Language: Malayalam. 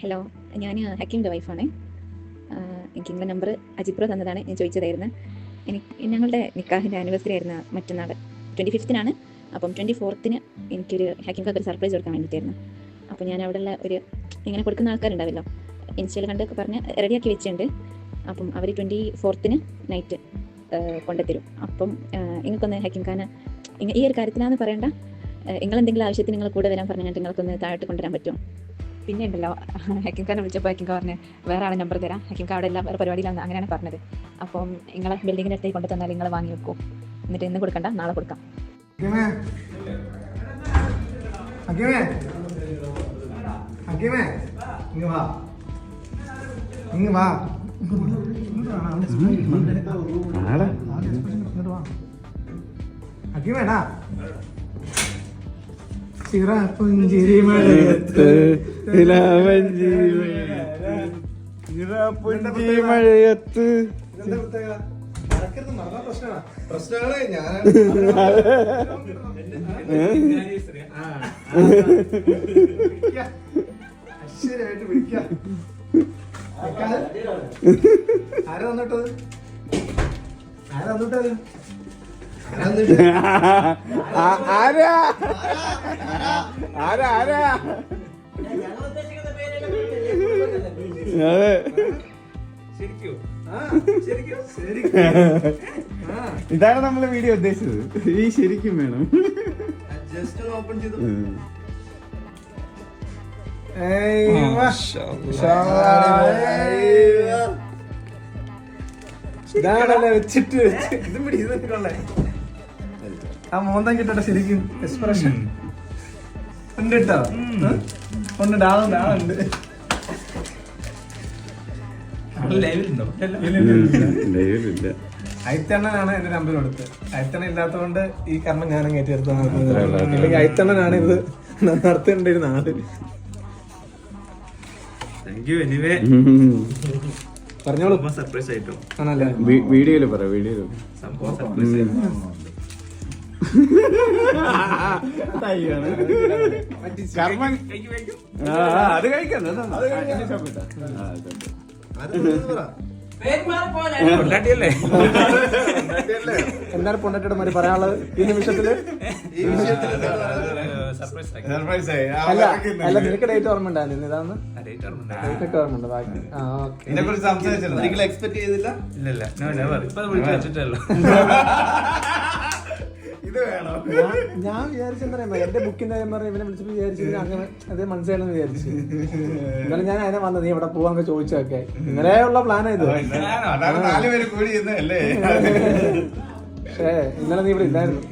ഹലോ, ഞാൻ ഹക്കീമിൻ്റെ വൈഫാണ്. എനിക്ക് നിങ്ങളുടെ നമ്പർ അജിപ്രോ തന്നതാണ്. ഞാൻ ചോദിച്ചതായിരുന്നു. ഞങ്ങളുടെ നിക്കാഹിൻ്റെ ആനിവേഴ്സറി ആയിരുന്നു മറ്റന്നാൾ 25-നാണ്. അപ്പം 24-ന് എനിക്കൊരു ഹക്കീംക്ക് ഒരു സർപ്രൈസ് കൊടുക്കാൻ വേണ്ടിയിട്ടായിരുന്നു. അപ്പോൾ ഞാൻ അവിടെയുള്ള ഒരു ഇങ്ങനെ കൊടുക്കുന്ന ആൾക്കാരുണ്ടാവല്ലോ, ഇൻസ്റ്റയിൽ കണ്ടൊക്കെ പറഞ്ഞ് റെഡിയാക്കി വെച്ചിട്ടുണ്ട്. അപ്പം അവർ 24-ന് നൈറ്റ് കൊണ്ടുത്തരും. അപ്പം നിങ്ങൾക്കൊന്ന് ഹക്കീം ഖാനെ ഈ ഒരു കാര്യത്തിലാണെന്ന് പറയണ്ട, നിങ്ങളെന്തെങ്കിലും ആവശ്യത്തിന് നിങ്ങൾ കൂടെ വരാൻ പറഞ്ഞിട്ട് നിങ്ങൾക്കൊന്ന് താഴോട്ട് കൊണ്ടുവരാൻ പറ്റുമോ? പിന്നെ ഉണ്ടല്ലോ, ഹക്കീം ഖാനെ വിളിച്ചപ്പോൾ ഹക്കീം ഖാൻ പറഞ്ഞ് വേറെ ആളെ നമ്പർ തരാം, ഹക്കീം ഖാൻ അവിടെ എല്ലാം വേറെ പരിപാടിയിലാണ്, അങ്ങനെയാണ് പറഞ്ഞത്. അപ്പം നിങ്ങളെ ബിൽഡിങ്ങിൻ്റെ അടുത്തേക്ക് കൊണ്ടു തന്നാൽ നിങ്ങൾ വാങ്ങി വെക്കും. എന്നിട്ട് ഇന്ന് കൊടുക്കണ്ട, നാളെ കൊടുക്കാം. പുഞ്ചിരി മഴയത്ത് മഴയത്ത് പ്രശ്നങ്ങളെ ഞാൻ അശ്വരായിട്ട് വിളിക്കാം. ആരാ വന്നിട്ടത്? ആരാ വന്നിട്ടത്? ആരാ ആരാ ആരാ അതെ, ഇതാണ് നമ്മള് വീഡിയോ ഉദ്ദേശിച്ചത്. ഈ ശരിക്കും വേണം. ജസ്റ്റ് ഓപ്പൺ ചെയ്തു. ഇതാണല്ലേ വെച്ചിട്ട് ഇതും പിടി, ഇതൊക്കെ കൊള്ളേ. ആ മോന്തം കിട്ടട്ടെ ശരിക്കും എക്സ്പ്രഷൻ ഉണ്ട് കേട്ടോ. ഉണ്ട്, ആളുണ്ട്, ആളുണ്ട്. അയത്തണ്ണനാണ് എന്റെ നമ്പർ കൊടുത്ത്. അയത്തണ്ണ ഇല്ലാത്തതുകൊണ്ട് ഈ കർമ്മം ഞാനും കയറ്റിയെടുത്ത് അല്ലെങ്കിൽ അയത്തണ്ണനാണ് ഇത് നടത്തേണ്ടിരുന്ന ആള്. പറഞ്ഞോളൂ. സർപ്രൈസ് ആയിട്ടോ ആണല്ലേ? വീഡിയോയില് പറ, വീഡിയോയില് കർമ്മൻ അത് കഴിക്കാം. എന്താണ് പൊണ്ണട്ടിയുടെ മാതിരി പറയാനുള്ളത് ഈ നിമിഷത്തില്? അല്ല അല്ല, നിനക്ക് ഡേറ്റ് ഓർമ്മ ഉണ്ടായിരുന്നു? ഇതാന്ന് ഡേറ്റ് ഓർമ്മ ഉണ്ട്. ബാക്കി എക്സ്പെക്ട് ചെയ്തില്ല. ഇത് വേണം. ഞാൻ വിചാരിച്ചെന്താ പറയുമ്പോ എന്റെ ബുക്കിന്റെ ഇവനെ വിളിച്ചപ്പോ വിചാരിച്ചു അങ്ങനെ അതേ മനസ്സിലാണെന്ന് വിചാരിച്ചു. ഇന്നലെ ഞാൻ അതിനെ വന്നത്, നീ എവിടെ പോവാന്നൊക്കെ ചോദിച്ചൊക്കെ. ഇന്നലെയുള്ള പ്ലാനാ ഇത്. പക്ഷേ ഇന്നലെ നീ ഇവിടെ ഇല്ലായിരുന്നു.